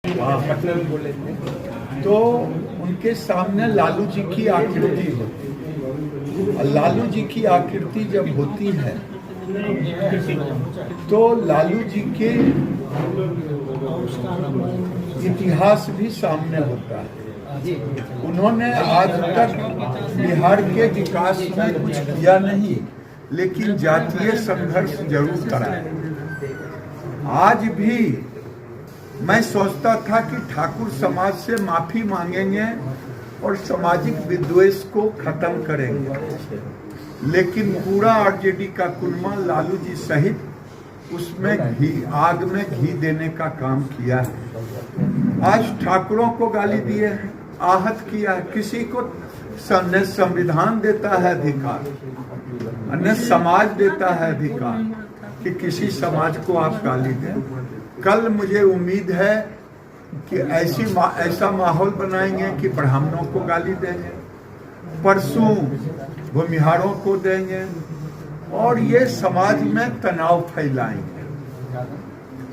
पटना में बोले थे तो उनके सामने लालू जी की आकृति होती है। लालू जी की आकृति जब होती है तो लालू जी के इतिहास भी सामने होता है। उन्होंने आज तक बिहार के विकास में कुछ किया नहीं, लेकिन जातीय संघर्ष जरूर कराया। आज भी मैं सोचता था कि ठाकुर समाज से माफी मांगेंगे और सामाजिक विद्वेष को खत्म करेंगे, लेकिन पूरा आरजेडी का कुलमा लालू जी सहित उसमें आग में घी देने का काम किया है। आज ठाकुरों को गाली दिए, आहत किया है। किसी को संविधान देता है अधिकार, अन्य समाज देता है अधिकार कि किसी समाज को आप गाली दें। कल मुझे उम्मीद है कि ऐसा माहौल बनाएंगे कि ब्राह्मणों को गाली देंगे, परसों भूमिहारों को देंगे और ये समाज में तनाव फैलाएंगे,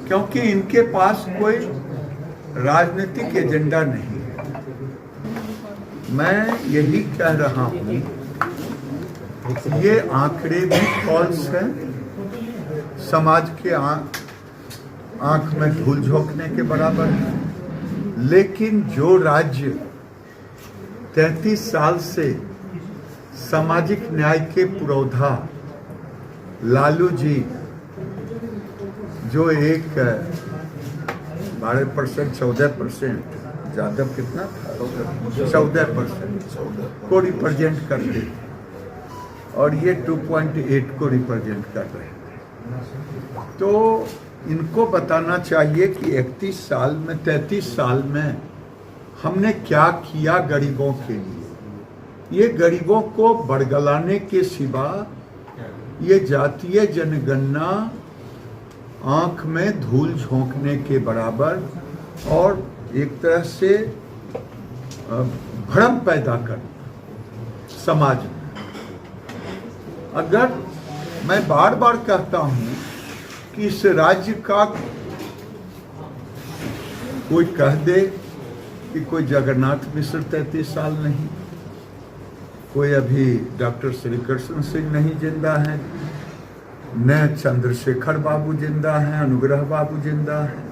क्योंकि इनके पास कोई राजनीतिक एजेंडा नहीं है। मैं यही कह रहा हूँ, ये आंकड़े भी फॉल्स हैं, समाज के आंख में धूल झोंकने के बराबर है। लेकिन जो राज्य 33 साल से सामाजिक न्याय के पुरोधा लालू जी, जो एक 12% 14% ज्यादा कितना 14% को रिप्रेजेंट करते थे और ये 2.8 को रिप्रेजेंट कर रहे थे, तो इनको बताना चाहिए कि 33 साल में हमने क्या किया गरीबों के लिए। ये गरीबों को बरगलाने के सिवा ये जातीय जनगणना आंख में धूल झोंकने के बराबर और एक तरह से भ्रम पैदा करना समाज में। अगर मैं बार बार कहता हूं कि इस राज्य का कोई कह दे कि कोई जगन्नाथ मिश्र 33 साल नहीं, कोई अभी डॉक्टर श्री कृष्ण सिंह नहीं जिंदा है, न चंद्रशेखर बाबू जिंदा हैं, अनुग्रह बाबू जिंदा हैं।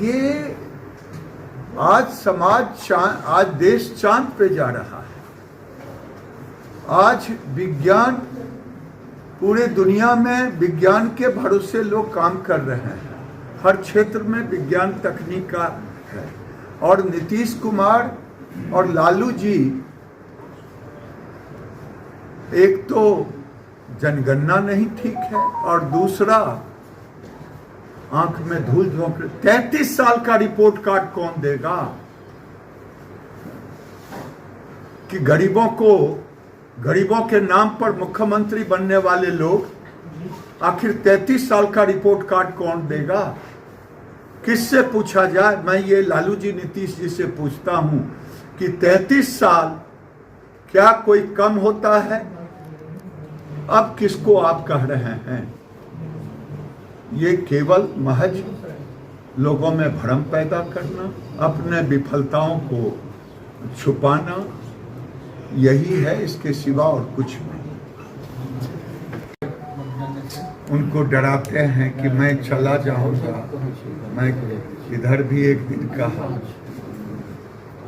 ये आज देश चांद पे जा रहा है। आज विज्ञान, पूरे दुनिया में विज्ञान के भरोसे लोग काम कर रहे हैं। हर क्षेत्र में विज्ञान तकनीक का है। और नीतीश कुमार और लालू जी, एक तो जनगणना नहीं ठीक है और दूसरा आंख में धूल झोंक। 33 साल का रिपोर्ट कार्ड कौन देगा कि गरीबों के नाम पर मुख्यमंत्री बनने वाले लोग आखिर 33 साल का रिपोर्ट कार्ड कौन देगा? किससे पूछा जाए? मैं ये लालू जी नीतीश जी से पूछता हूं कि 33 साल क्या कोई कम होता है? अब किसको आप कह रहे हैं? ये केवल महज लोगों में भ्रम पैदा करना, अपने विफलताओं को छुपाना, यही है, इसके सिवा और कुछ नहीं। उनको डराते हैं कि मैं चला जाऊंगा। मैं इधर भी एक दिन कहा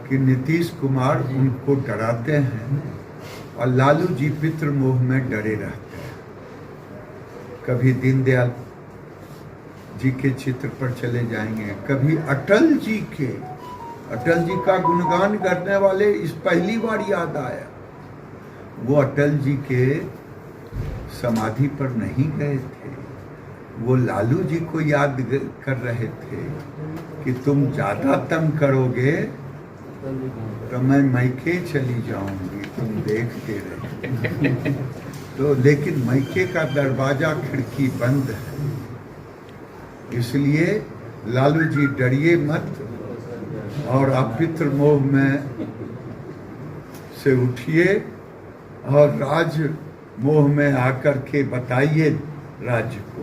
कि नीतीश कुमार उनको डराते हैं और लालू जी पितृ मोह में डरे रहते हैं। कभी दीनदयाल जी के चित्र पर चले जाएंगे, कभी अटल जी का गुणगान करने वाले इस पहली बार याद आया। वो अटल जी के समाधि पर नहीं गए थे, वो लालू जी को याद कर रहे थे कि तुम ज्यादा तंग करोगे तो मैं मैके चली जाऊंगी, तुम देखते रहे। तो लेकिन मैके का दरवाजा खिड़की बंद है, इसलिए लालू जी डरिए मत और आप पितृ मोह में से उठिए और राज मोह में आकर के बताइए राज्य को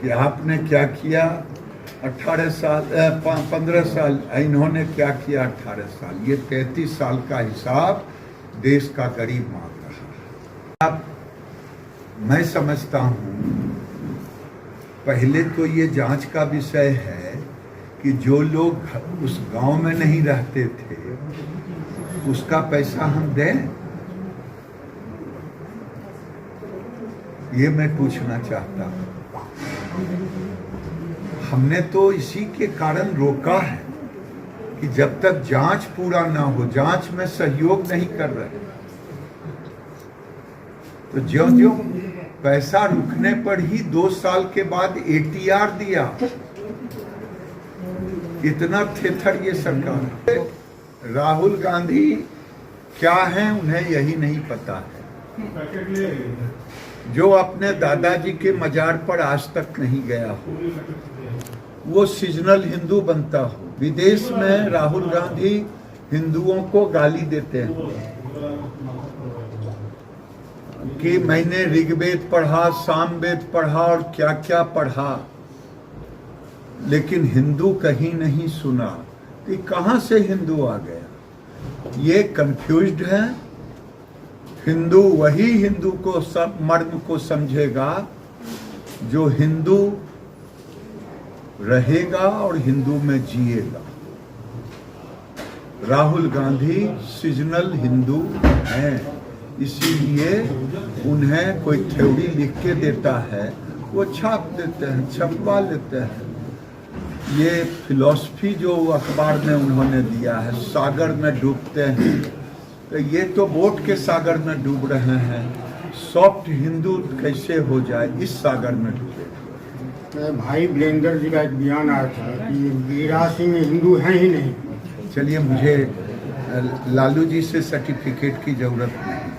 कि आपने क्या किया 18 साल 15 साल, इन्होंने क्या किया 18 साल, ये 33 साल का हिसाब देश का गरीब मांग रहा है। अब मैं समझता हूँ पहले तो ये जांच का विषय है कि जो लोग उस गांव में नहीं रहते थे उसका पैसा हम दें, ये मैं पूछना चाहता हूँ। हमने तो इसी के कारण रोका है कि जब तक जांच पूरा ना हो, जांच में सहयोग नहीं कर रहे, तो ज्यों-ज्यों पैसा रुकने पर ही 2 साल के बाद ATR दिया। इतना थेथर ये सरकार। राहुल गांधी क्या हैं उन्हें यही नहीं पता है। जो अपने दादाजी के मजार पर आज तक नहीं गया हो, वो सीजनल हिंदू बनता हो। विदेश में राहुल गांधी हिंदुओं को गाली देते हैं कि मैंने ऋग्वेद पढ़ा, सामवेद पढ़ा और क्या क्या पढ़ा, लेकिन हिंदू कहीं नहीं सुना। कि कहां से हिंदू आ गया, ये कंफ्यूज्ड है। हिंदू वही हिंदू को सब मर्म को समझेगा जो हिंदू रहेगा और हिंदू में जिएगा। राहुल गांधी सीजनल हिंदू हैं, इसीलिए उन्हें कोई थ्योरी लिख के देता है, वो छाप देते हैं, छपवा लेते हैं। ये फिलॉसफी जो अखबार में उन्होंने दिया है, सागर में डूबते हैं, तो ये तो बोट के सागर में डूब रहे हैं। सॉफ्ट हिंदू कैसे हो जाए, इस सागर में डूबे। भाई वीरेंद्र जी का एक बयान आया था कि गिरिराज सिंह हिंदू हैं ही नहीं। चलिए, मुझे लालू जी से सर्टिफिकेट की जरूरत नहीं।